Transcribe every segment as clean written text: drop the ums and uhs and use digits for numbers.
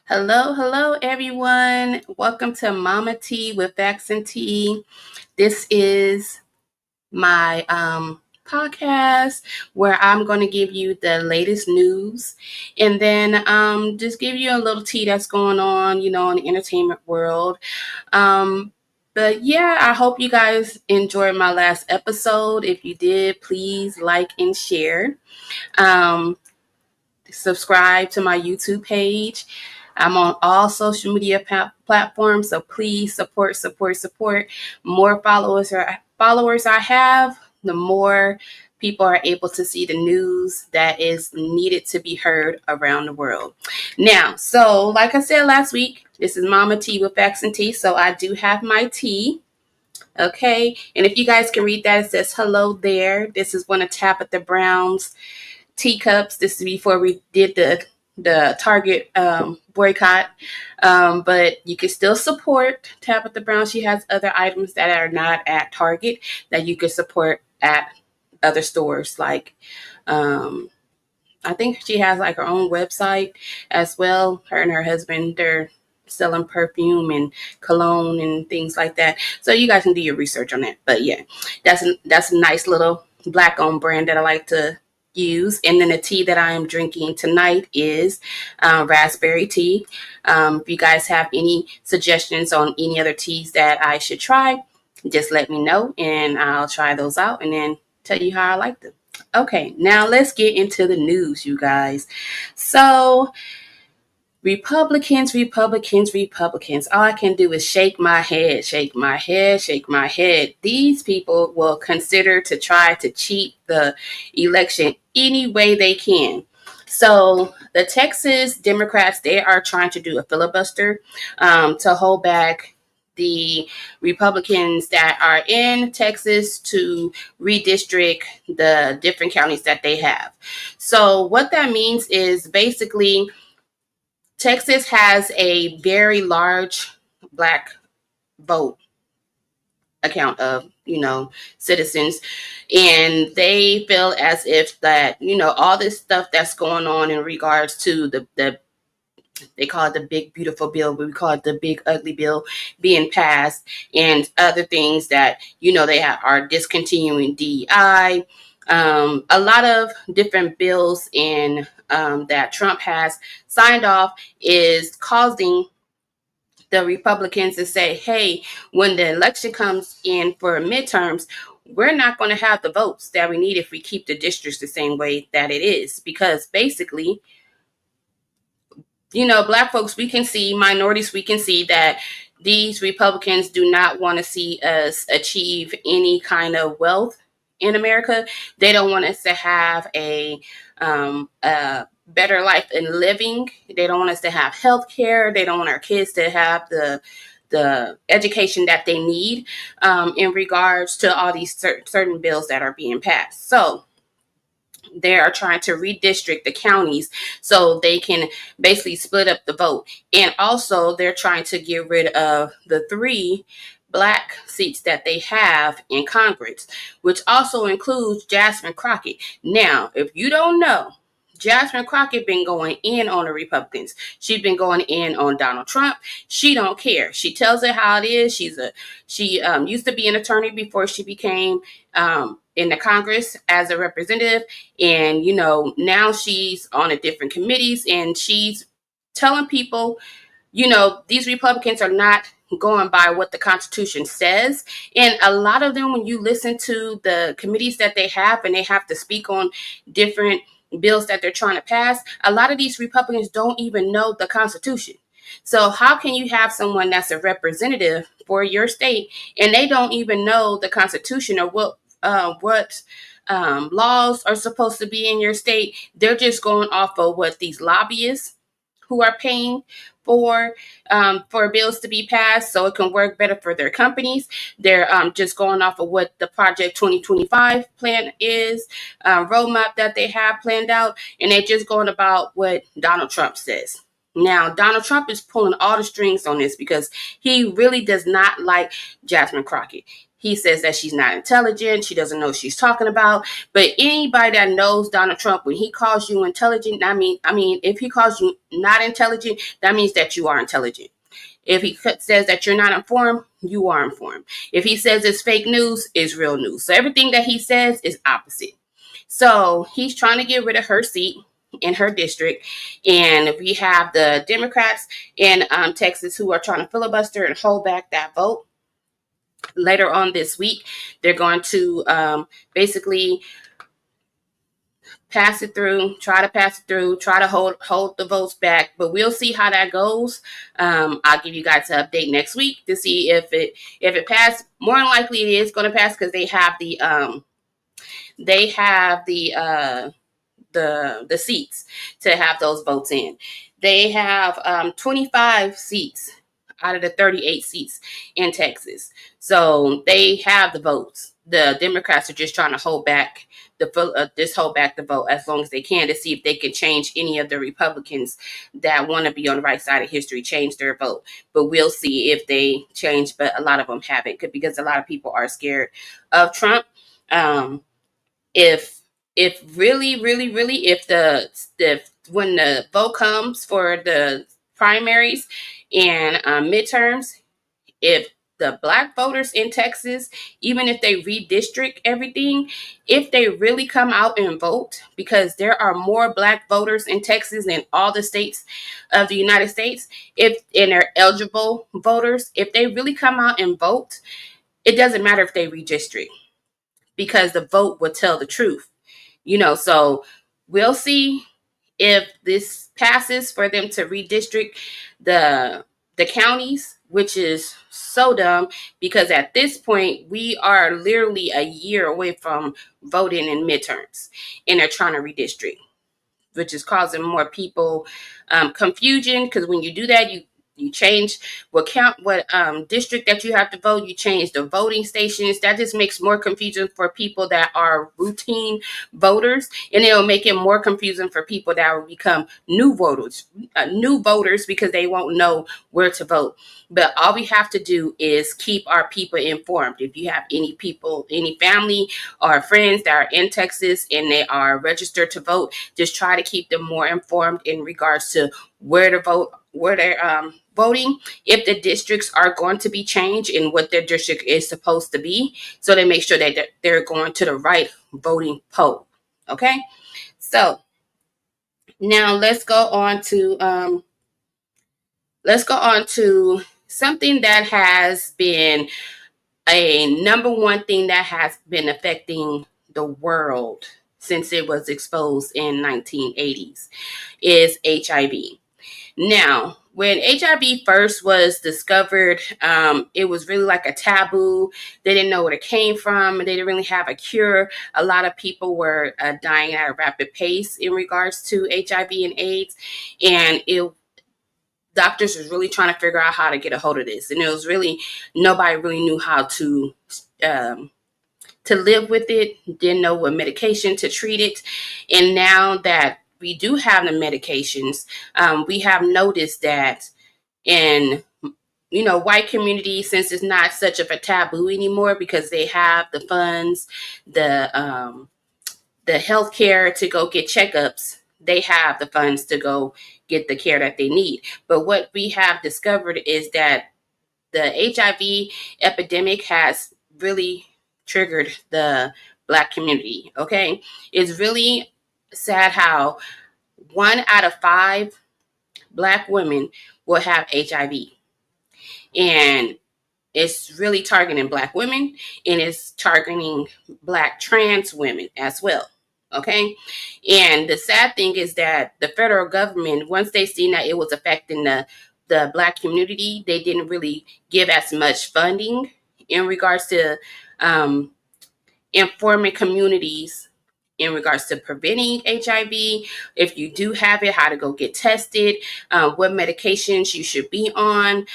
Hello, everyone. Welcome to Mama Tea with Facts and Tea. This is my podcast where I'm going to give you the latest news and then just give you a little tea that's going on, in the entertainment world. Um, but yeah, I hope you guys enjoyed my last episode. If you did, please like and share. Um, Subscribe to my YouTube page. I'm on all social media platforms, so please support. More followers I have, the more people are able to see the news that is needed to be heard around the world. Now, so like I said last week, this is Mama Tea with Facts and Tea, so I do have my tea. Okay, and if you guys can read that, it says hello there. This is one of Tabitha Brown's teacups. This is before we did the Target boycott, but you can still support Tabitha Brown. She has other items that are not at Target that you can support at other stores. Like I think she has like her own website as well. Her and her husband, they're selling perfume and cologne and things like that. So you guys can do your research on that. But yeah, that's a nice little black owned brand that I like to use. And then the tea that I am drinking tonight is raspberry tea. If you guys have any suggestions on any other teas that I should try, just let me know and I'll try those out and then tell you how I like them. Okay, now let's get into the news, you guys. So, Republicans. All I can do is shake my head, shake my head, shake my head. These people will consider to try to cheat the election any way they can. So, the Texas Democrats, they are trying to do a filibuster to hold back the Republicans that are in Texas to redistrict the different counties that they have. So, what that means is basically Texas has a very large black vote account of citizens, and they feel as if that all this stuff that's going on in regards to the they call it the big beautiful bill, but we call it the big ugly bill being passed, and other things that are discontinuing DEI. A lot of different bills in that Trump has signed off is causing the Republicans to say, hey, when the election comes in for midterms, we're not going to have the votes that we need if we keep the districts the same way that it is. Because basically, black folks, we can see, minorities, we can see that these Republicans do not want to see us achieve any kind of wealth in America. They don't want us to have a better life in living. They don't want us to have health care. They don't want our kids to have the education that they need in regards to all these certain bills that are being passed. So they are trying to redistrict the counties so they can basically split up the vote. And also they're trying to get rid of the 3 black seats that they have in Congress, which also includes Jasmine Crockett. Now, if you don't know, Jasmine Crockett been going in on the Republicans. She's been going in on Donald Trump. She don't care. She tells it how it is. She used to be an attorney before she became in the Congress as a representative, and now she's on a different committees, and she's telling people, these Republicans are not going by what the Constitution says. And a lot of them, when you listen to the committees that they have and they have to speak on different bills that they're trying to pass, a lot of these Republicans don't even know the Constitution. So how can you have someone that's a representative for your state and they don't even know the Constitution or what laws are supposed to be in your state? They're just going off of what these lobbyists who are paying for bills to be passed so it can work better for their companies. They're just going off of what the Project 2025 plan is, roadmap that they have planned out, and they're just going about what Donald Trump says. Now, Donald Trump is pulling all the strings on this because he really does not like Jasmine Crockett. He says that she's not intelligent. She doesn't know what she's talking about. But anybody that knows Donald Trump, when he calls you intelligent, if he calls you not intelligent, that means that you are intelligent. If he says that you're not informed, you are informed. If he says it's fake news, it's real news. So everything that he says is opposite. So he's trying to get rid of her seat in her district. And we have the Democrats in Texas who are trying to filibuster and hold back that vote. Later on this week, they're going to basically pass it through, try to hold the votes back. But we'll see how that goes. I'll give you guys an update next week to see if it passed. More than likely, it is going to pass because they have the seats to have those votes in. They have 25 seats out of the 38 seats in Texas. So they have the votes. The Democrats are just trying to hold back the vote as long as they can to see if they can change any of the Republicans that want to be on the right side of history, change their vote. But we'll see if they change. But a lot of them haven't because a lot of people are scared of Trump. If really, if when the vote comes for the primaries and midterms, if the black voters in Texas, even if they redistrict everything, if they really come out and vote, because there are more black voters in Texas than all the states of the United States, and they're eligible voters, if they really come out and vote, it doesn't matter if they redistrict because the vote will tell the truth. So we'll see if this passes for them to redistrict the counties, which is so dumb because at this point we are literally a year away from voting in midterms and they're trying to redistrict, which is causing more people confusion because when you do that, you change what district that you have to vote. You change the voting stations. That just makes more confusion for people that are routine voters, and it'll make it more confusing for people that will become new voters because they won't know where to vote. But all we have to do is keep our people informed. If you have any family or friends that are in Texas and they are registered to vote, just try to keep them more informed in regards to where to vote, where they're voting, if the districts are going to be changed and what their district is supposed to be, so they make sure that they're going to the right voting poll. Okay, so now let's go on to something that has been a number one thing that has been affecting the world since it was exposed in 1980s is HIV. Now, when HIV first was discovered, it was really like a taboo. They didn't know where it came from. They didn't really have a cure. A lot of people were dying at a rapid pace in regards to HIV and AIDS. And doctors was really trying to figure out how to get a hold of this. And it was really, nobody really knew how to live with it, didn't know what medication to treat it. And now that we do have the medications, we have noticed that in white communities, since it's not such of a taboo anymore because they have the funds, the health care to go get checkups, they have the funds to go get the care that they need. But what we have discovered is that the HIV epidemic has really triggered the Black community. Okay, it's really sad how 1 out of 5 Black women will have HIV, and it's really targeting Black women, and it's targeting Black trans women as well. Okay, and the sad thing is that the federal government, once they seen that it was affecting the Black community, they didn't really give as much funding in regards to informing communities in regards to preventing HIV. If you do have it, how to go get tested, what medications you should be on,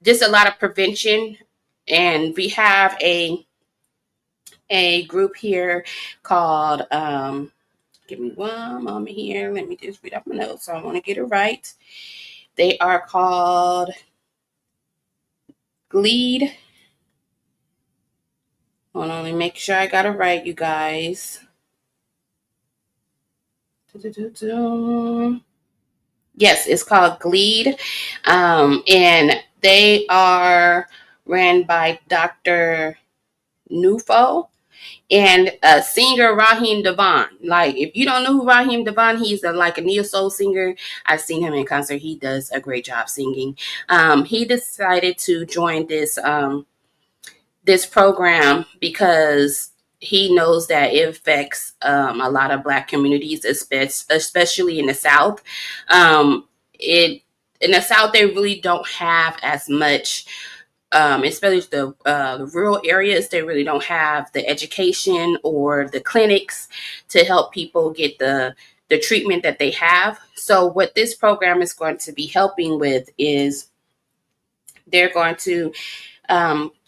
just a lot of prevention. And we have a group here called, give me one moment here. Let me just read off my notes. So I want to get it right. They are called GLEAD. Hold on, let me make sure I got it right, you guys. Yes, it's called GLEAD. And they are ran by Dr. Nufo and singer Raheem Devon. Like, if you don't know who Raheem Devon, he's like a neo soul singer. I've seen him in concert. He does a great job singing. He decided to join this program because he knows that it affects a lot of Black communities, especially in the South. It in the South, they really don't have as much, especially the rural areas. They really don't have the education or the clinics to help people get the treatment that they have. So, what this program is going to be helping with is they're going to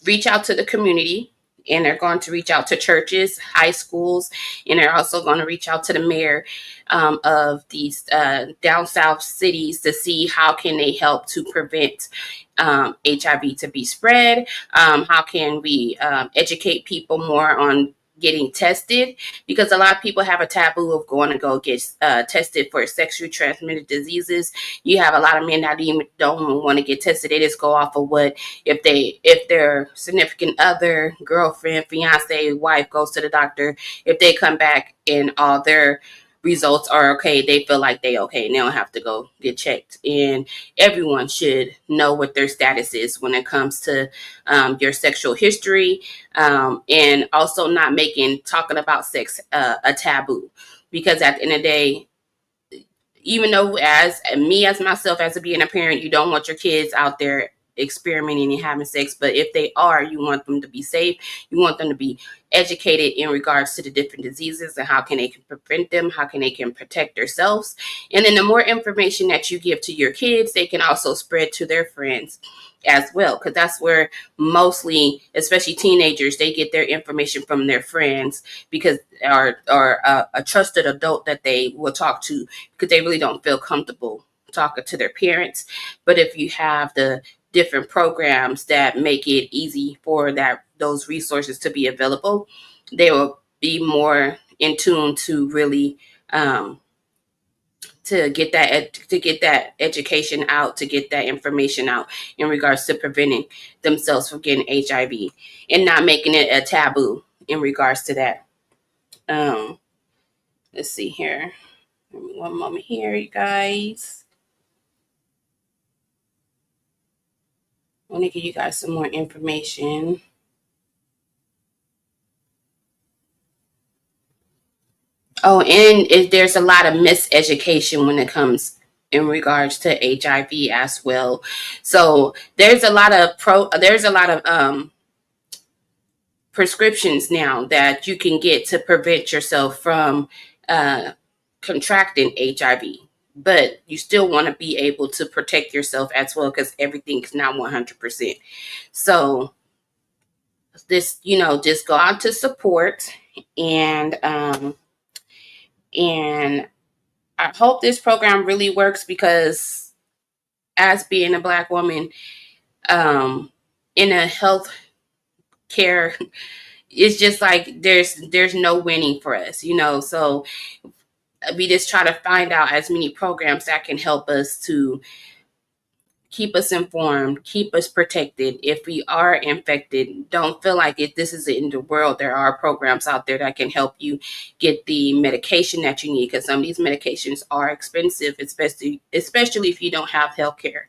reach out to the community, and they're going to reach out to churches, high schools, and they're also going to reach out to the mayor of these down south cities to see how can they help to prevent HIV to be spread. How can we educate people more on getting tested, because a lot of people have a taboo of going to go get tested for sexually transmitted diseases. You have a lot of men that even don't want to get tested. They just go off of what, if their significant other, girlfriend, fiance, wife goes to the doctor, if they come back and all their results are okay, they feel like they okay and they don't have to go get checked. And everyone should know what their status is when it comes to your sexual history, and also not making talking about sex a taboo, because at the end of the day, even though as myself, as a being a parent, you don't want your kids out there experimenting and having sex, but if they are, you want them to be safe. You want them to be educated in regards to the different diseases and how can they can prevent them, how can they can protect themselves. And then the more information that you give to your kids, they can also spread to their friends as well, because that's where mostly, especially teenagers, they get their information from their friends, because or a trusted adult that they will talk to, because they really don't feel comfortable talking to their parents. But if you have the different programs that make it easy for those resources to be available, they will be more in tune to really to get that education out, to get that information out in regards to preventing themselves from getting HIV and not making it a taboo in regards to that. Um, let's see here. Give me one moment here, you guys. I want to give you guys some more information. Oh, and there's a lot of miseducation when it comes in regards to HIV as well. So there's a lot of prescriptions now that you can get to prevent yourself from uh, contracting HIV. But you still want to be able to protect yourself as well, because everything is not 100%. So this, just go out to support, and and I hope this program really works, because as being a Black woman in a health care, it's just like there's no winning for us, So we just try to find out as many programs that can help us to keep us informed, keep us protected. If we are infected, don't feel like this is the end of the world. There are programs out there that can help you get the medication that you need, because some of these medications are expensive, especially if you don't have healthcare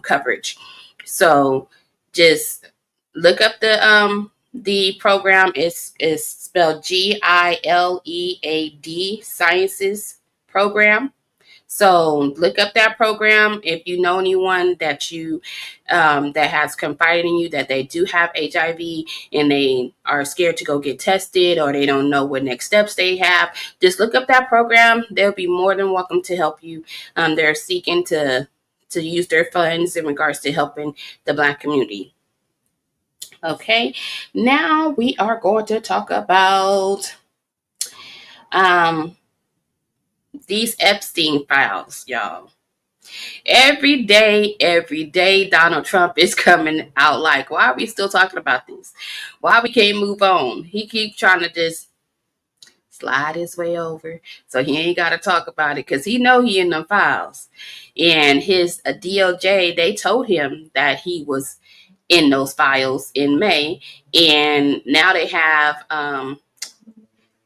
coverage. So just look up the program. Is spelled GILEAD, Sciences Program. So look up that program. If you know anyone that that has confided in you that they do have HIV and they are scared to go get tested, or they don't know what next steps they have, just look up that program. They'll be more than welcome to help you. They're seeking to use their funds in regards to helping the Black community. Okay, now we are going to talk about um, these Epstein files, y'all. Every day, Donald Trump is coming out like, why are we still talking about this? Why we can't move on? He keeps trying to just slide his way over, so he ain't got to talk about it because he know he in the files. And his DOJ, they told him that he was in those files in May, and now they have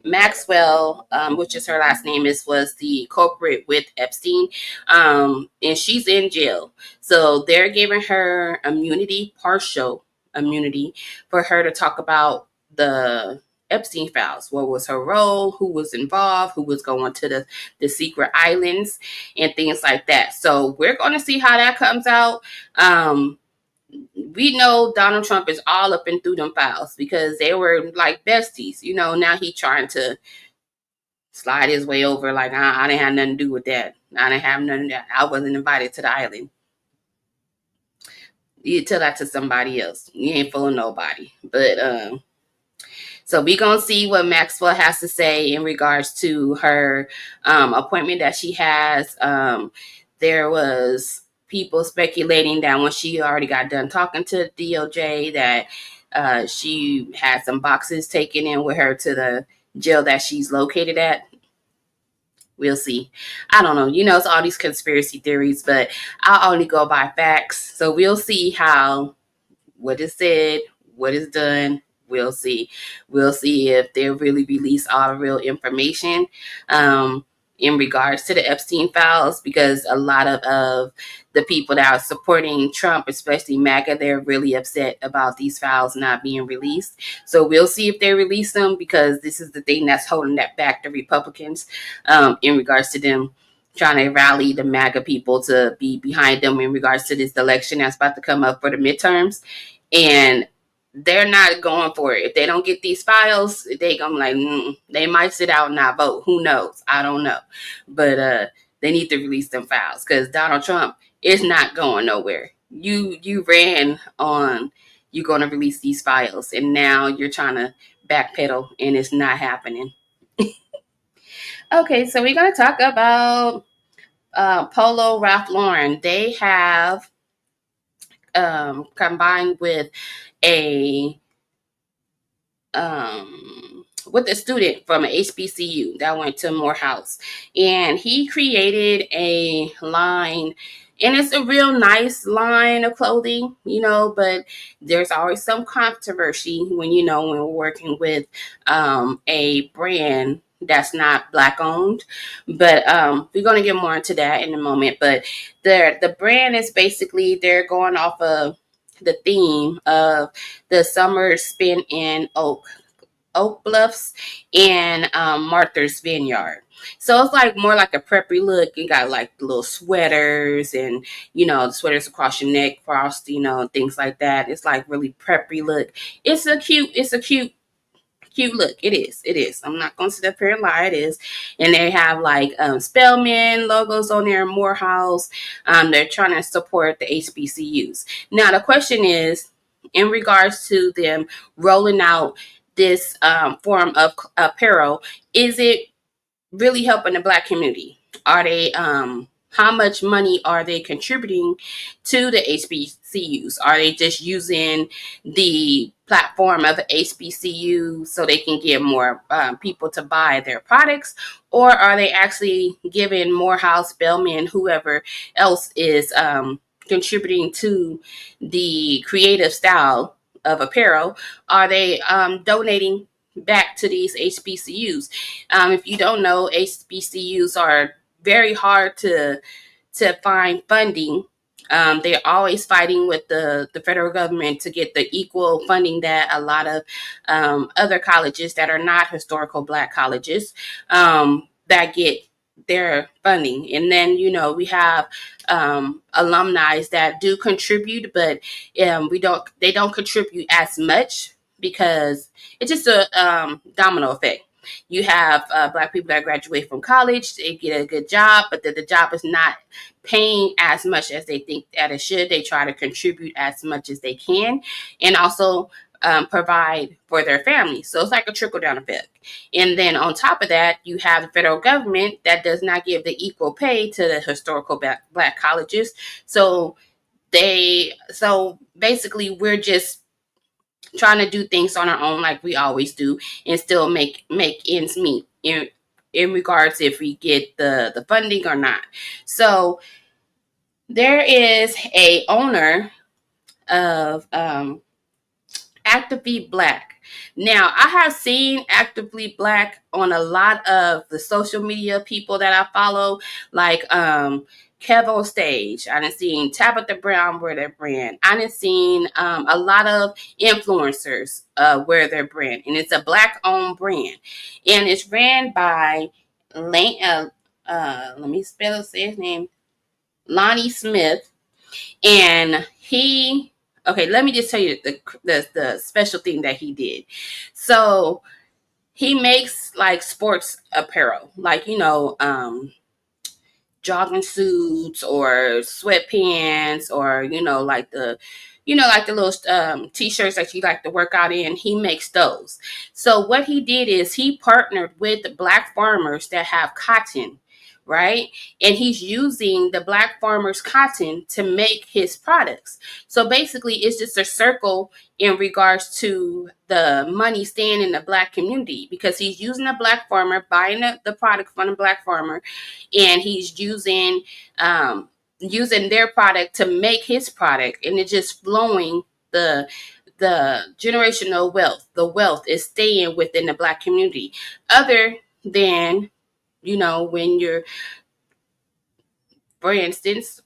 Maxwell, which is her last name, was the culprit with Epstein, and she's in jail. So they're giving her immunity, partial immunity, for her to talk about the Epstein files. What was her role? Who was involved? Who was going to the secret islands and things like that. So we're going to see how that comes out. We know Donald Trump is all up and through them files because they were like besties. Now he trying to slide his way over like, I didn't have nothing to do with that. I didn't have nothing. I wasn't invited to the island. You tell that to somebody else. You ain't fooling nobody. But so we gonna see what Maxwell has to say in regards to her appointment that she has. There was people speculating that when she already got done talking to DOJ, that she had some boxes taken in with her to the jail that she's located at. We'll see. I don't know. It's all these conspiracy theories, but I'll only go by facts. So we'll see how what is said, what is done. We'll see. We'll see if they really release all the real information in regards to the Epstein files, because a lot of the people that are supporting Trump, especially MAGA, they're really upset about these files not being released. So we'll see if they release them, because this is the thing that's holding that back, the Republicans, in regards to them trying to rally the MAGA people to be behind them in regards to this election that's about to come up for the midterms. And they're not going for it. If they don't get these files, they gonna like, they might sit out and not vote. Who knows? I don't know. But they need to release them files, because Donald Trump is not going nowhere. You ran on you're gonna release these files, and now you're trying to backpedal, and it's not happening. Okay, so we're gonna talk about Polo Ralph Lauren. They have combined a with a student from an HBCU that went to Morehouse, and he created a line, and it's a real nice line of clothing, but there's always some controversy when we're working with a brand that's not Black owned. But we're going to get more into that in a moment. But the brand is basically, they're going off of the theme of the summer spent in Oak Bluffs and Martha's Vineyard. So it's like more like a preppy look. You got like little sweaters, and the sweaters across your neck, crossed, things like that. It's like really preppy look. It's a cute look. It is. I'm not gonna sit up here and lie. It is. And they have like Spelman logos on there, Morehouse. They're trying to support the HBCUs. Now the question is, in regards to them rolling out this form of apparel, is it really helping the Black community? Are they how much money are they contributing to the HBCUs? Are they just using the platform of the HBCU so they can get more people to buy their products? Or are they actually giving Morehouse, Bellman, whoever else is contributing to the creative style of apparel? Are they donating back to these HBCUs? If you don't know, HBCUs are very hard to find funding. They're always fighting with the federal government to get the equal funding that a lot of other colleges that are not historical Black colleges that get their funding. And then we have alumni that do contribute, but they don't contribute as much, because it's just a domino effect. You have Black people that graduate from college, they get a good job, but the job is not paying as much as they think that it should. They try to contribute as much as they can. And also provide for their family. So it's like a trickle down effect. And then on top of that, you have the federal government that does not give the equal pay to the historical black colleges. So so basically we're just trying to do things on our own like we always do and still make ends meet in regards if we get the funding or not. So there is a owner of Actively Black. Now, I have seen Actively Black on a lot of the social media people that I follow, like Kev on Stage. I done seen Tabitha Brown wear their brand. I done seen a lot of influencers wear their brand, and it's a Black-owned brand, and it's ran by let me say his name, Lonnie Smith, and okay, let me just tell you the special thing that he did. So he makes like sports apparel, like jogging suits or sweatpants, or like the little t-shirts that you like to work out in. He makes those. So what he did is he partnered with black farmers that have cotton, right? And he's using the black farmers cotton to make his products. So basically it's just a circle in regards to the money staying in the black community, because he's using a black farmer, buying the product from the black farmer, and he's using their product to make his product, and it's just flowing the generational wealth. The wealth is staying within the black community, other than when you're, for instance,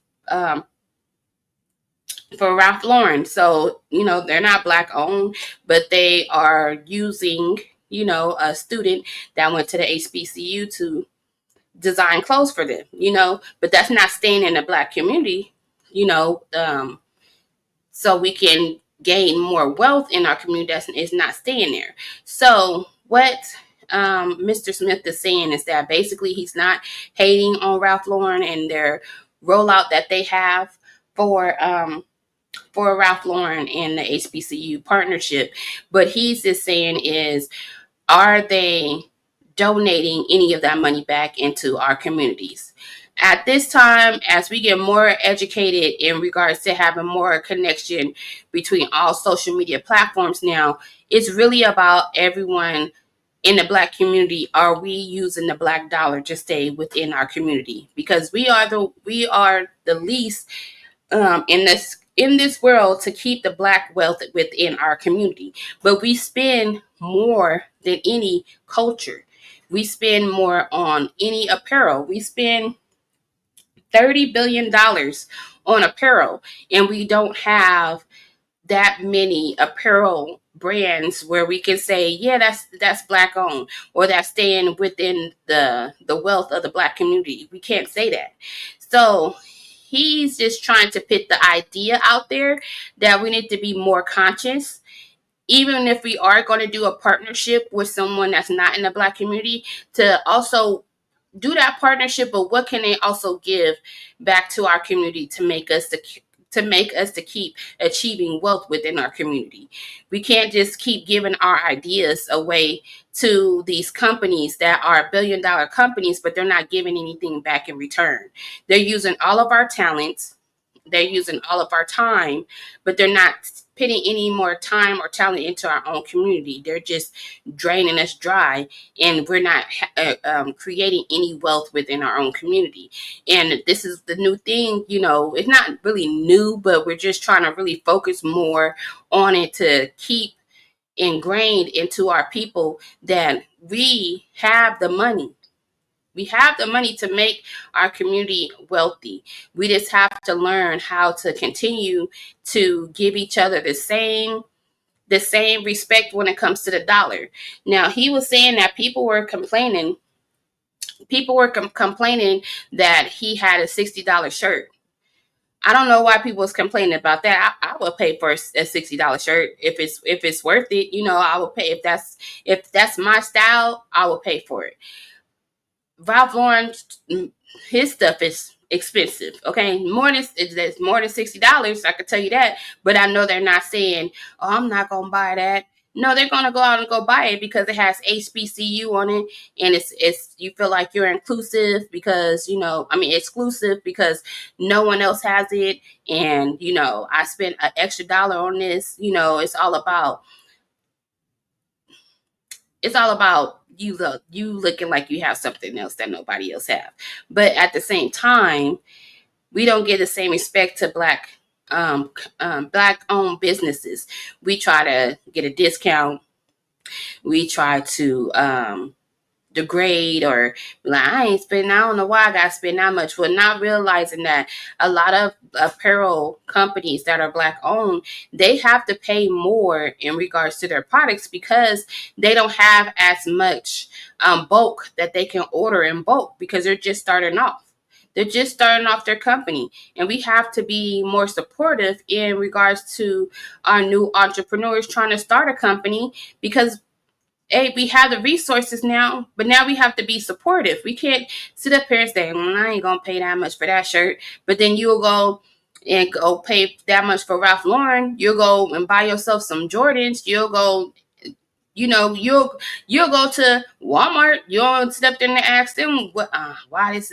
for Ralph Lauren. So, they're not black owned, but they are using, a student that went to the HBCU to design clothes for them, but that's not staying in the black community, you know, um, so we can gain more wealth in our community. That's is not staying there. So what Mr. Smith is saying is that basically he's not hating on Ralph Lauren and their rollout that they have for for Ralph Lauren and the HBCU partnership, but he's just saying is, are they donating any of that money back into our communities? At this time, as we get more educated in regards to having more connection between all social media platforms now, it's really about everyone in the black community. Are we using the black dollar to stay within our community? Because we are the least in this world to keep the black wealth within our community. But we spend more than any culture. We spend more on any apparel. We spend $30 billion on apparel, and we don't have that many apparel brands where we can say, yeah, that's black owned, or that's staying within the wealth of the black community. We can't say that. So he's just trying to put the idea out there that we need to be more conscious, even if we are going to do a partnership with someone that's not in the black community, to also do that partnership, but what can they also give back to our community to keep achieving wealth within our community? We can't just keep giving our ideas away to these companies that are billion-dollar companies, but they're not giving anything back in return. They're using all of our talents, they're using all of our time, but they're not putting any more time or talent into our own community. They're just draining us dry, and we're not creating any wealth within our own community. And this is the new thing, it's not really new, but we're just trying to really focus more on it to keep ingrained into our people that we have the money. We have the money to make our community wealthy. We just have to learn how to continue to give each other the same respect when it comes to the dollar. Now, he was saying that people were complaining. People were complaining that he had a $60 shirt. I don't know why people was complaining about that. I would pay for a $60 shirt if it's worth it. I would pay if that's my style. I will pay for it. Ralph Lauren, his stuff is expensive. Okay, it's more than $60. I can tell you that. But I know they're not saying, "Oh, I'm not gonna buy that." No, they're gonna go out and go buy it because it has HBCU on it, and it's you feel like you're inclusive because exclusive because no one else has it, and I spent an extra dollar on this. It's all about you looking like you have something else that nobody else have. But at the same time, we don't give the same respect to black owned businesses. We try to get a discount. We try to degrade or like, I don't know why I got to spend that much. Well, not realizing that a lot of apparel companies that are black owned, they have to pay more in regards to their products because they don't have as much bulk that they can order in bulk because they're just starting off. They're just starting off their company, and we have to be more supportive in regards to our new entrepreneurs trying to start a company because hey, we have the resources now, but now we have to be supportive. We can't sit up here and say, I ain't gonna pay that much for that shirt, but then you'll go and go pay that much for Ralph Lauren. You'll go and buy yourself some Jordans. You'll go, you'll go to Walmart. You'll sit up there and ask them, why is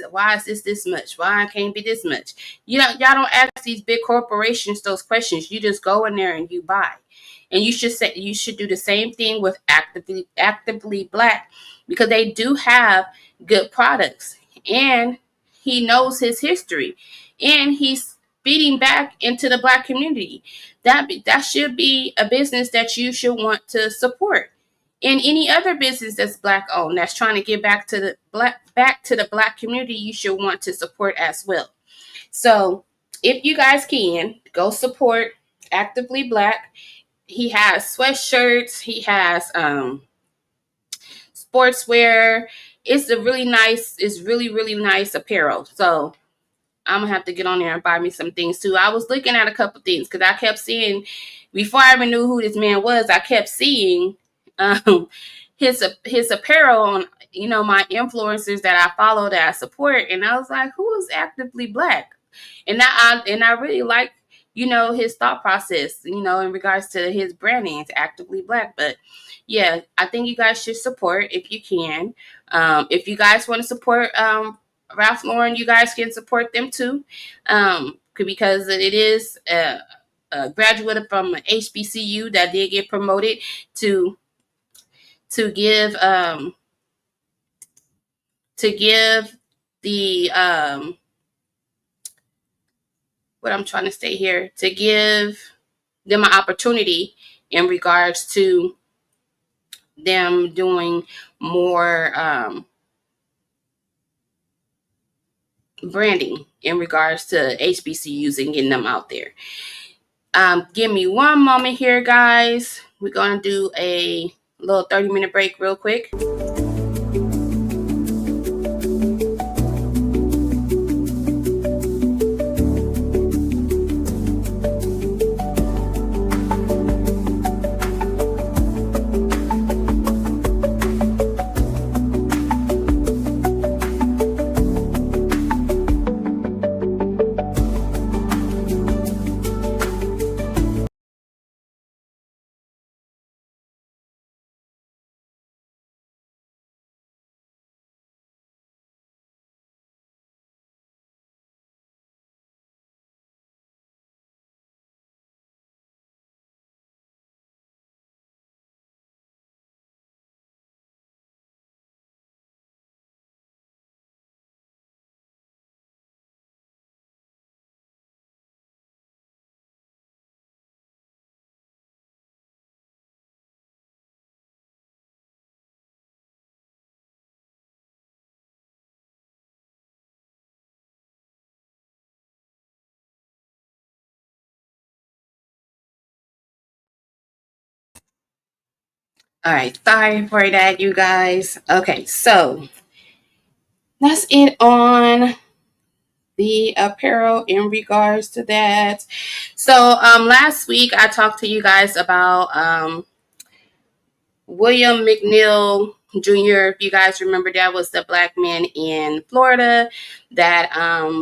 this much? Why can't it be this much? Y'all don't ask these big corporations those questions. You just go in there and you buy. And you should do the same thing with actively black because they do have good products and he knows his history and he's feeding back into the black community. That should be a business that you should want to support. And any other business that's black owned that's trying to give back to the black community, you should want to support as well. So if you guys can go support Actively Black. He has sweatshirts. He has sportswear. It's really, really nice apparel. So I'm gonna have to get on there and buy me some things too. I was looking at a couple things because I kept seeing before I even knew who this man was. I kept seeing um, his apparel on my influencers that I follow that I support, and I was like, who is Actively Black? And I really like his thought process in regards to his branding. It's Actively Black. But yeah, I think you guys should support if you can. If you guys want to support Ralph Lauren, you guys can support them too, because it is a graduate from HBCU that did get promoted to give the what I'm trying to say here, to give them an opportunity in regards to them doing more branding in regards to HBCUs and getting them out there. Give me one moment here, guys. We're going to do a little 30-minute break real quick. All right, sorry for that, you guys. Okay, so that's it on the apparel in regards to that. So last week I talked to you guys about William McNeil Junior, if you guys remember, that was the black man in Florida that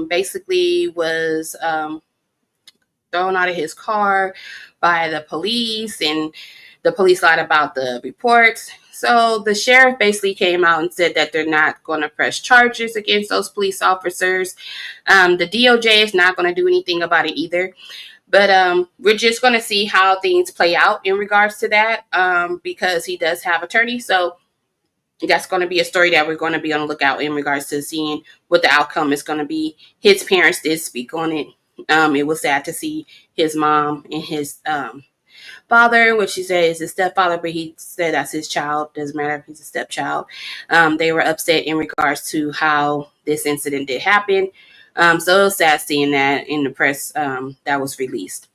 basically was thrown out of his car by the police, and the police lied about the reports. So the sheriff basically came out and said that they're not going to press charges against those police officers. The DOJ is not going to do anything about it either. But we're just going to see how things play out in regards to that, because he does have attorney. So that's going to be a story that we're going to be on the lookout in regards to seeing what the outcome is going to be. His parents did speak on it. It was sad to see his mom and his father, which he said is his stepfather, but he said that's his child. Doesn't matter if he's a stepchild. They were upset in regards to how this incident did happen. So it was sad seeing that in the press that was released.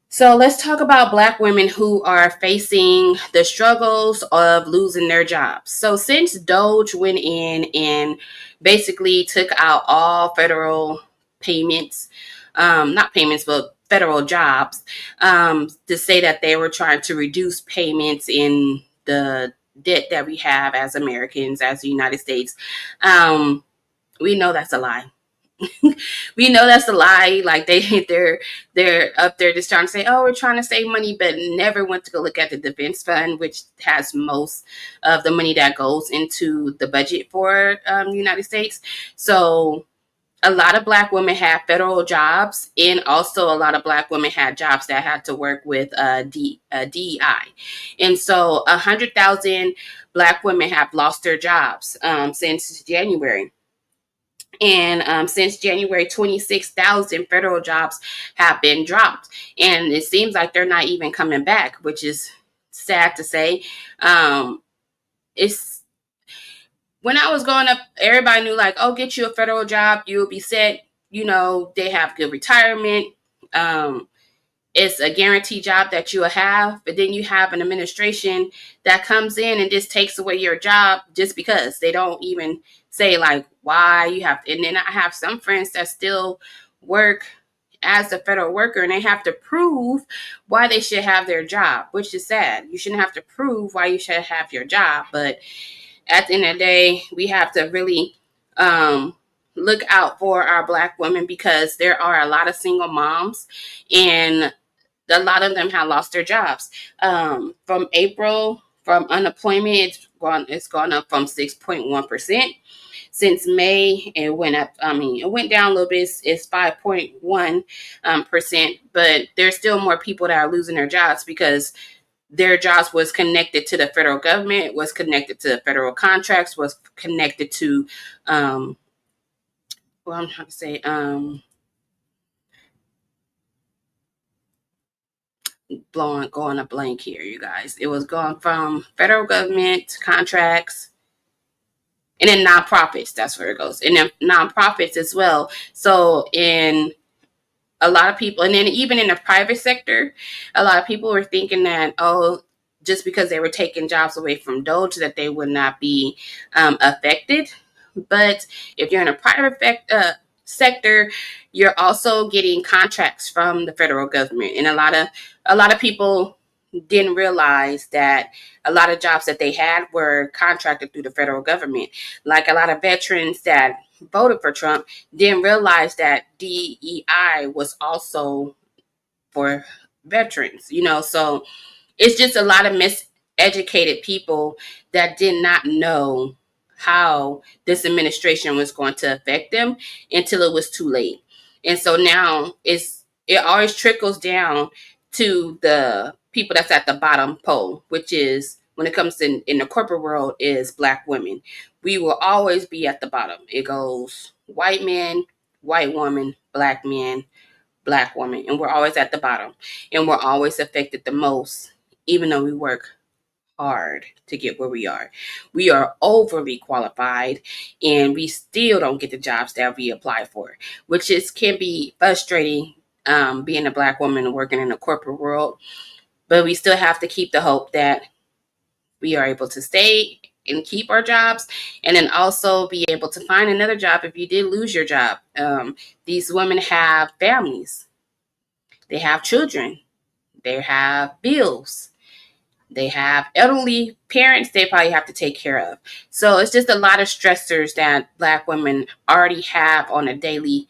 So let's talk about Black women who are facing the struggles of losing their jobs. So since Doge went in and basically took out all federal payments, not payments, but federal jobs, to say that they were trying to reduce payments in the debt that we have as Americans, as the United States, we know that's a lie. We know that's a lie. Like they're up there just trying to say, oh, we're trying to save money, but never went to go look at the defense fund, which has most of the money that goes into the budget for the United States. So a lot of Black women have federal jobs, and also a lot of Black women had jobs that had to work with DEI. And so 100,000 Black women have lost their jobs since January. And since January, 26,000 federal jobs have been dropped. And it seems like they're not even coming back, which is sad to say. It's When I was growing up, everybody knew, like, oh, get you a federal job, you'll be set. They have good retirement. Um, it's a guaranteed job that you will have, but then you have an administration that comes in and just takes away your job just because. They don't even say like why you have to. And then I have some friends that still work as a federal worker, and they have to prove why they should have their job, which is sad. You shouldn't have to prove why you should have your job, but at the end of the day, we have to really look out for our Black women, because there are a lot of single moms, and a lot of them have lost their jobs. From April, from unemployment, it's gone up from 6.1%. Since May, it went up. I mean, it went down a little bit. It's 5.1%, but there's still more people that are losing their jobs because their jobs was connected to the federal government, was connected to federal contracts, was connected to, well, I'm trying to say, going a blank here, you guys. It was going from federal government contracts, and then nonprofits. That's where it goes, and then nonprofits as well. So in a lot of people, and then even in the private sector, a lot of people were thinking that, oh, just because they were taking jobs away from Doge, that they would not be affected. But if you're in a private sector, you're also getting contracts from the federal government, and a lot of people didn't realize that a lot of jobs that they had were contracted through the federal government. Like a lot of veterans that voted for Trump didn't realize that DEI was also for veterans. So it's just a lot of miseducated people that did not know how this administration was going to affect them until it was too late. And so now it always trickles down to the people that's at the bottom pole, which is, when it comes to in the corporate world, is Black women. We will always be at the bottom. It goes white man, white woman, Black man, Black woman, and we're always at the bottom, and we're always affected the most, even though we work hard to get where we are. We are overly qualified, and we still don't get the jobs that we apply for, which can be frustrating, being a Black woman and working in the corporate world. But we still have to keep the hope that we are able to stay and keep our jobs, and then also be able to find another job if you did lose your job. These women have families, they have children, they have bills. They have elderly parents they probably have to take care of. So it's just a lot of stressors that Black women already have on a daily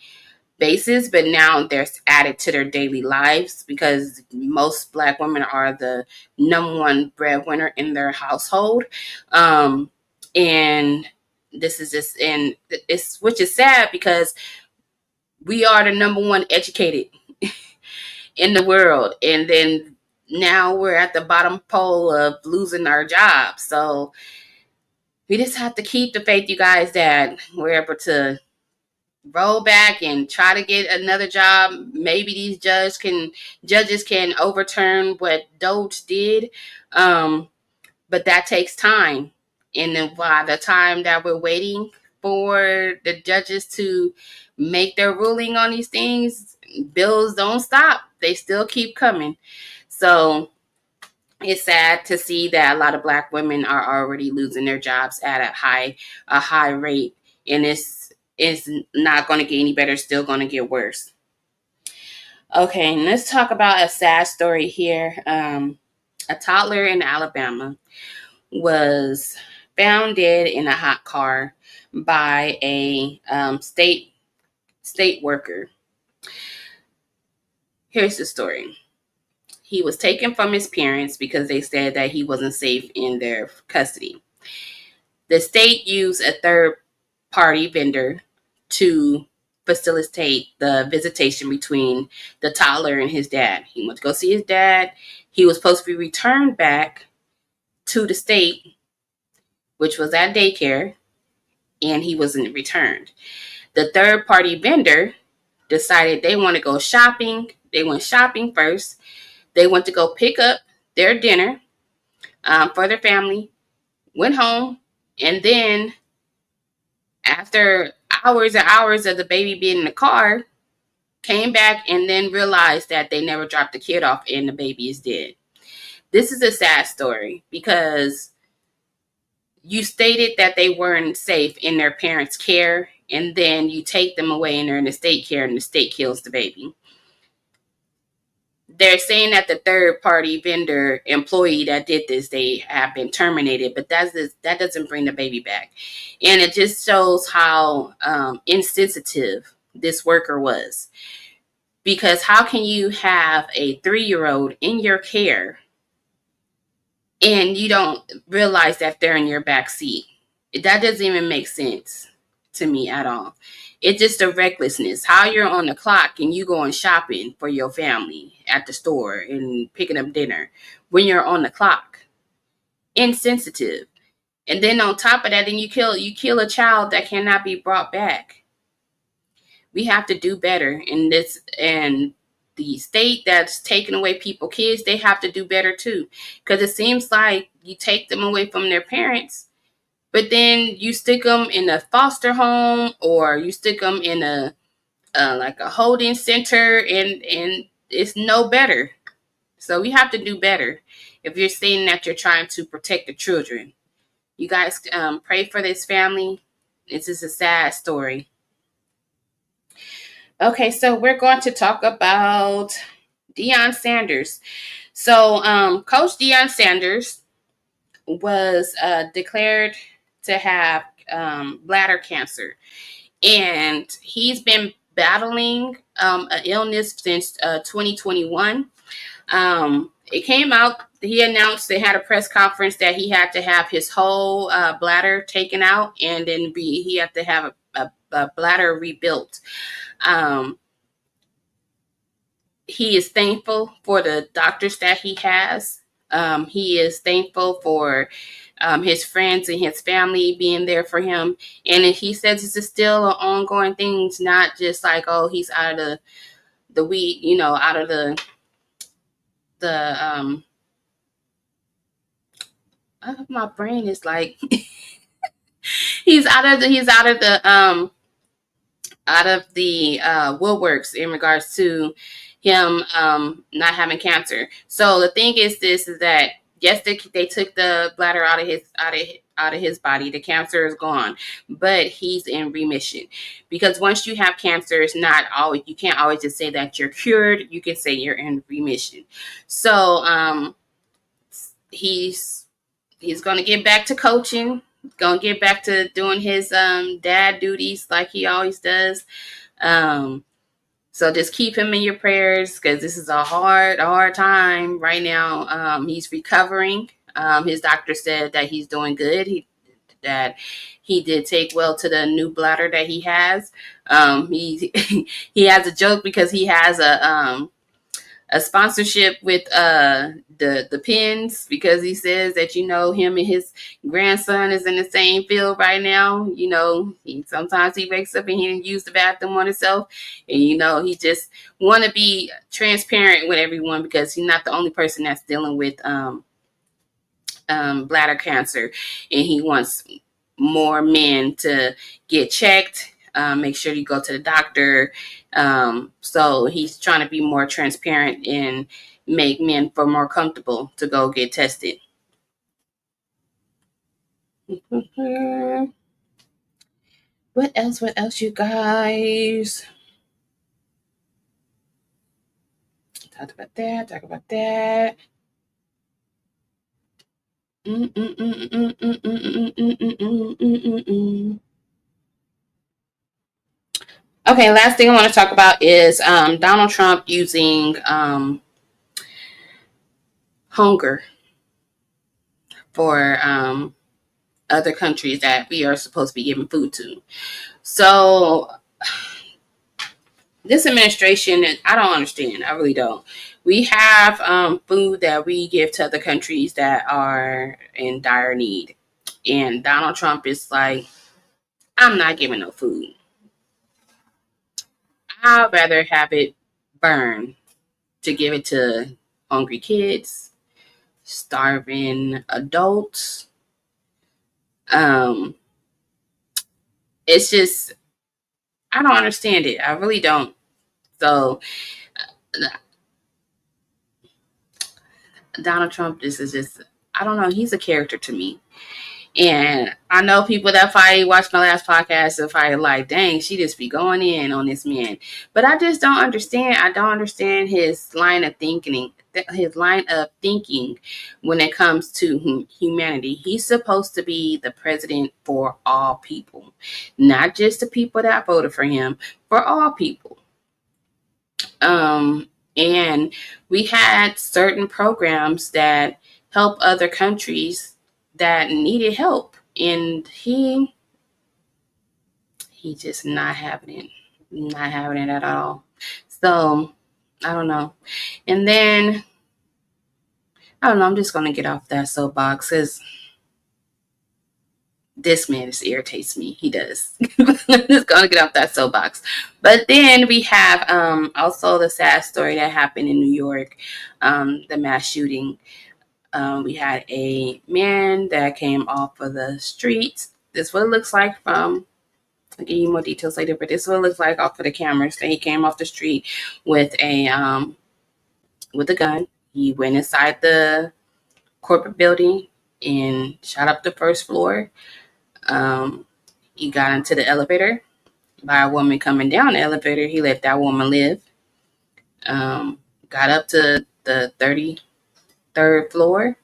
basis, but now they're added to their daily lives because most Black women are the number one breadwinner in their household. And this is just, and it's, which is sad because we are the number one educated in the world. And then now we're at the bottom pole of losing our jobs. So we just have to keep the faith, you guys, that we're able to roll back and try to get another job. Maybe these judges can overturn what Doge did. But that takes time. And then by the time that we're waiting for the judges to make their ruling on these things, bills don't stop. They still keep coming. So it's sad to see that a lot of Black women are already losing their jobs at a high rate, and it's not going to get any better. It's still going to get worse. Okay, let's talk about a sad story here. A toddler in Alabama was found dead in a hot car by a state worker. Here's the story. He was taken from his parents because they said that he wasn't safe in their custody. The state used a third party vendor to facilitate the visitation between the toddler and his dad. He went to go see his dad. He was supposed to be returned back to the state, which was at daycare, and he wasn't returned. The third party vendor decided they want to go shopping. They went shopping first. They went to go pick up their dinner for their family, went home, and then after hours and hours of the baby being in the car, came back and then realized that they never dropped the kid off and the baby is dead. This is a sad story because you stated that they weren't safe in their parents' care, and then you take them away and they're in the state care and the state kills the baby. They're saying that the third party vendor employee that did this, they have been terminated, but that doesn't bring the baby back. And it just shows how insensitive this worker was. Because how can you have a 3-year-old in your care and you don't realize that they're in your back seat? That doesn't even make sense to me at all. It's just a recklessness. How you're on the clock and you going shopping for your family at the store and picking up dinner when you're on the clock. Insensitive. And then on top of that, then you kill a child that cannot be brought back. We have to do better in this, and the state that's taking away people's kids, they have to do better too. Because it seems like you take them away from their parents, but then you stick them in a foster home or you stick them in a like a holding center, and it's no better. So we have to do better. If you're saying that you're trying to protect the children, you guys pray for this family. This is a sad story. Okay, so we're going to talk about Deion Sanders. So Coach Deion Sanders was declared to have bladder cancer, and he's been battling an illness since 2021. It came out, he announced, they had a press conference that he had to have his whole bladder taken out, and then he had to have a bladder rebuilt. Um, he is thankful for the doctors that he has. He is thankful for his friends and his family being there for him. And he says this is still an ongoing thing. It's not just like, oh, he's out of the weed, out of the my brain is like he's out of the woodworks in regards to him not having cancer. So the thing is this is that yes, they took the bladder out of his body. The cancer is gone, but he's in remission. Because once you have cancer, it's not always, you can't always just say that you're cured. You can say you're in remission. So he's going to get back to coaching. Going to get back to doing his dad duties like he always does. Um, so just keep him in your prayers because this is a hard time right now. He's recovering. His doctor said that he's doing good. That he did take well to the new bladder that he has. He he has a joke because he has a sponsorship with the pins because he says that him and his grandson is in the same field right now. Sometimes he wakes up and he didn't use the bathroom on himself, and he just want to be transparent with everyone because he's not the only person that's dealing with bladder cancer, and he wants more men to get checked. Make sure you go to the doctor. So he's trying to be more transparent and make men feel more comfortable to go get tested. What else? What else, you guys? Talk about that. Talk about that. Okay, last thing I want to talk about is Donald Trump using hunger for other countries that we are supposed to be giving food to. So this administration, I don't understand. I really don't. We have food that we give to other countries that are in dire need. And Donald Trump is like, I'm not giving no food. I'd rather have it burn to give it to hungry kids, starving adults. Um, it's just, I don't understand it. I really don't. So Donald Trump, this is just, I don't know. He's a character to me. And I know people that probably watched my last podcast and probably like, dang, she just be going in on this man. But I just don't understand. I don't understand his line of thinking. When it comes to humanity. He's supposed to be the president for all people, not just the people that voted for him, for all people. And we had certain programs that help other countries that needed help, and he just not having it at all. So I don't know. And then I don't know. I'm just gonna get off that soapbox because this man just irritates me. He does. I'm just gonna get off that soapbox. But then we have also the sad story that happened in New York, the mass shooting. We had a man that came off of the streets. This is what it looks like from. I'll give you more details later, but this is what it looks like off of the cameras. That he came off the street with a gun. He went inside the corporate building and shot up the first floor. Um, he got into the elevator by a woman coming down the elevator. He let that woman live. Got up to the 33rd floor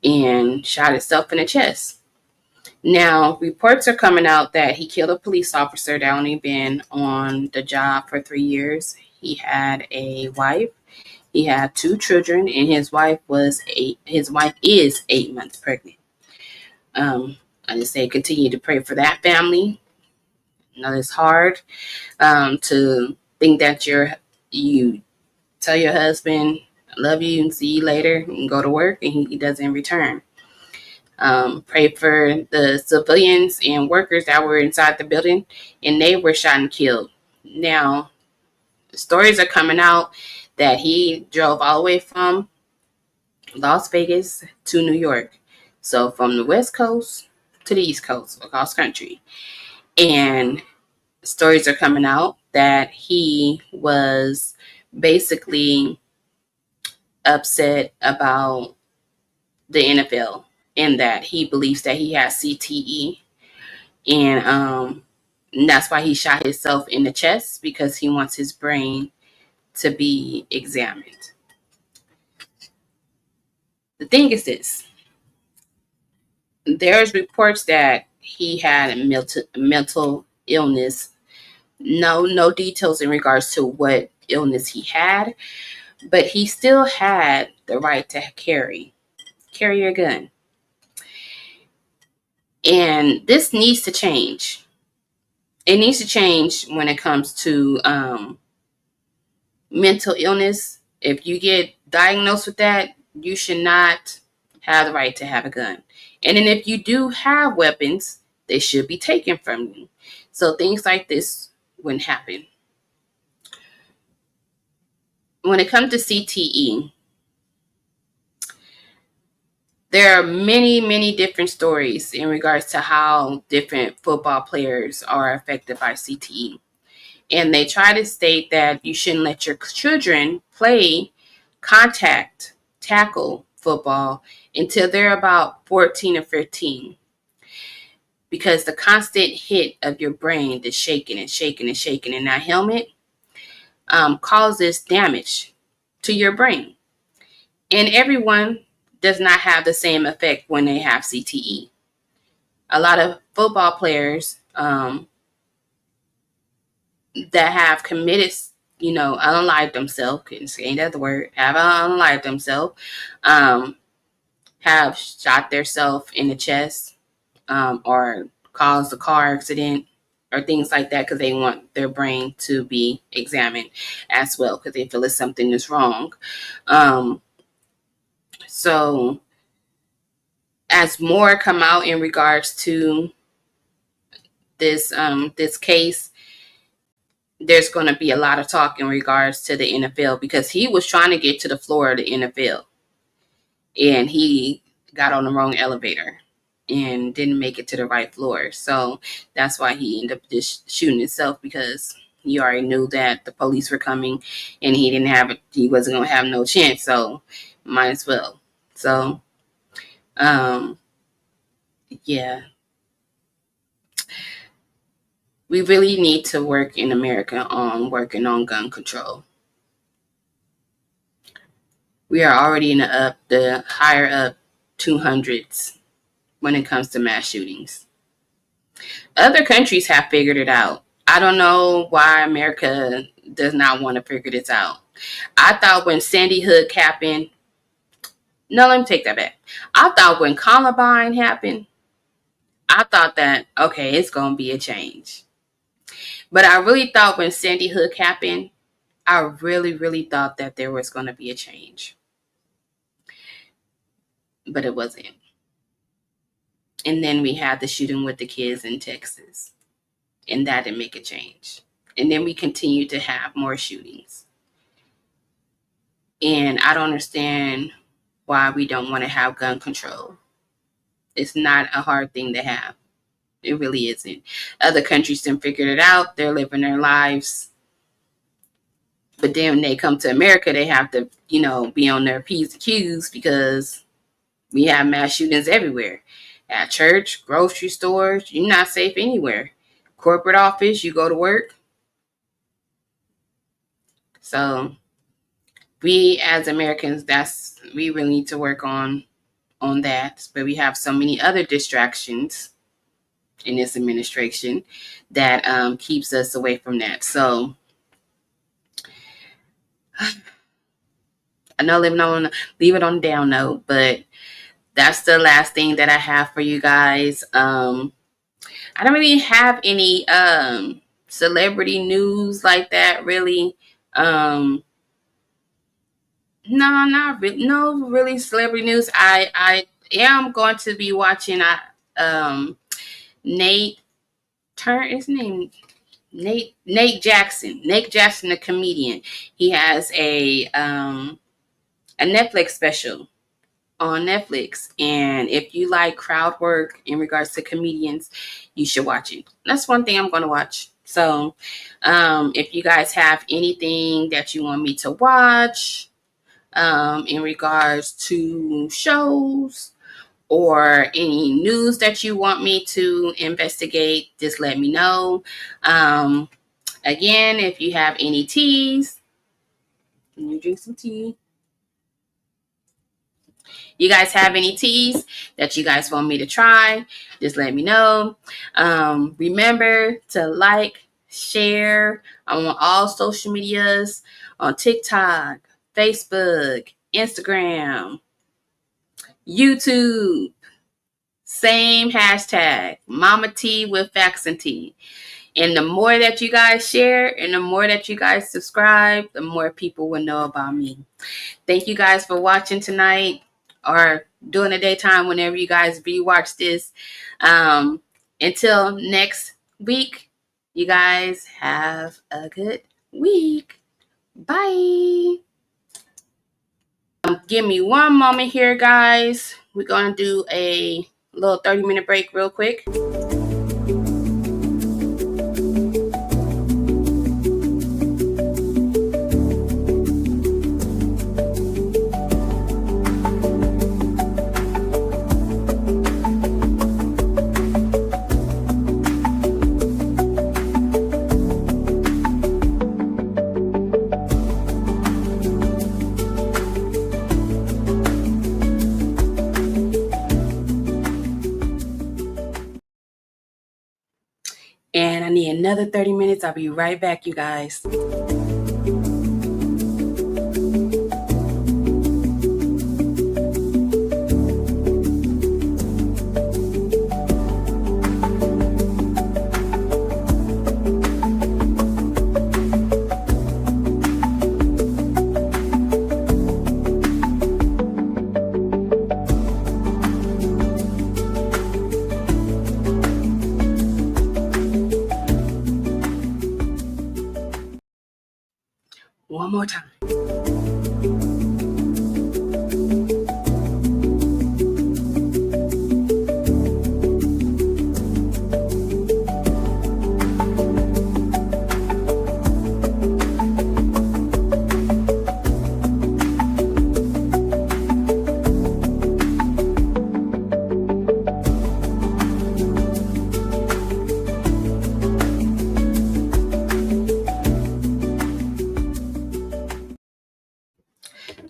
and shot himself in the chest. Now, reports are coming out that he killed a police officer that only been on the job for 3 years. He had a wife. He had 2 children, and his wife is 8 months pregnant. I just say continue to pray for that family. I know it's hard to think that you tell your husband, I love you and see you later, and go to work, and he doesn't return. Pray for the civilians and workers that were inside the building, and they were shot and killed. Now, stories are coming out that he drove all the way from Las Vegas to New York. So from the West Coast to the East Coast, across country. And stories are coming out that he was basically upset about the NFL in that he believes that he has CTE, and that's why he shot himself in the chest because he wants his brain to be examined. The thing is this: there's reports that he had a mental illness. No details in regards to what illness he had, but he still had the right to carry a gun. And this needs to change. It needs to change when it comes to mental illness. If you get diagnosed with that, you should not have the right to have a gun. And then if you do have weapons, they should be taken from you. So things like this wouldn't happen. When it comes to CTE, there are many different stories in regards to how different football players are affected by CTE. And they try to state that you shouldn't let your children play contact tackle football until they're about 14 or 15, because the constant hit of your brain, the shaking and shaking and shaking in that helmet, causes damage to your brain. And everyone does not have the same effect when they have CTE. A lot of football players that have committed, unalived themselves, couldn't say that the word, have unalived themselves, have shot themselves in the chest, or caused a car accident or things like that, because they want their brain to be examined as well, because they feel that something is wrong. So as more come out in regards to this case, there's going to be a lot of talk in regards to the NFL, because he was trying to get to the floor of the NFL and he got on the wrong elevator and didn't make it to the right floor. So that's why he ended up just shooting himself, because he already knew that the police were coming and he wasn't going to have no chance. So might as well. So, yeah, we really need to work in America on working on gun control. We are already in the higher up 200s when it comes to mass shootings. Other countries have figured it out. I don't know why America does not want to figure this out. I thought when Sandy Hook happened, no, let me take that back. I thought when Columbine happened, I thought that, okay, it's going to be a change. But I really thought when Sandy Hook happened, I really thought that there was going to be a change. But it wasn't. And then we had the shooting with the kids in Texas, and that didn't make a change. And then we continued to have more shootings. And I don't understand why we don't want to have gun control. It's not a hard thing to have. It really isn't. Other countries done figured it out. They're living their lives. But then when they come to America, they have to, be on their P's and Q's, because we have mass shootings everywhere. At church, grocery stores, you're not safe anywhere. Corporate office, you go to work. So we as Americans, we really need to work on that. But we have so many other distractions in this administration that keeps us away from that. So I know leave it on a down note, but that's the last thing that I have for you guys. I don't really have any celebrity news like that, really. No, not really. No, really celebrity news. I am going to be watching. Nate Turn his name. Nate Jackson. Nate Jackson, the comedian. He has a Netflix special on Netflix, and if you like crowd work in regards to comedians, you should watch it. That's one thing I'm going to watch. So, if you guys have anything that you want me to watch, in regards to shows or any news that you want me to investigate, just let me know. Again, if you have any teas, can you drink some tea? You guys have any teas that you guys want me to try, just let me know. Remember to like, share. I'm on all social medias, on TikTok, Facebook, Instagram, YouTube. Same hashtag, Mama T with Facts and Tea. And the more that you guys share and the more that you guys subscribe, the more people will know about me. Thank you guys for watching tonight or during the daytime whenever you guys rewatch this. Until next week, you guys have a good week. Bye. Give me one moment here, guys. We're going to do a little 30-minute break real quick. And I need another 30 minutes. I'll be right back, you guys. One more time.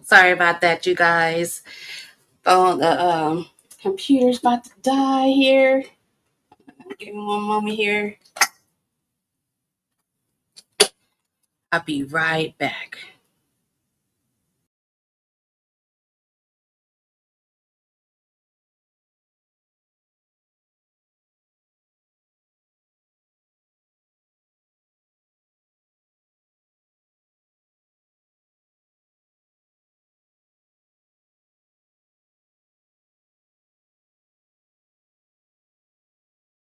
Sorry about that, you guys. Oh, the computer's about to die here. Give me one moment here. I'll be right back.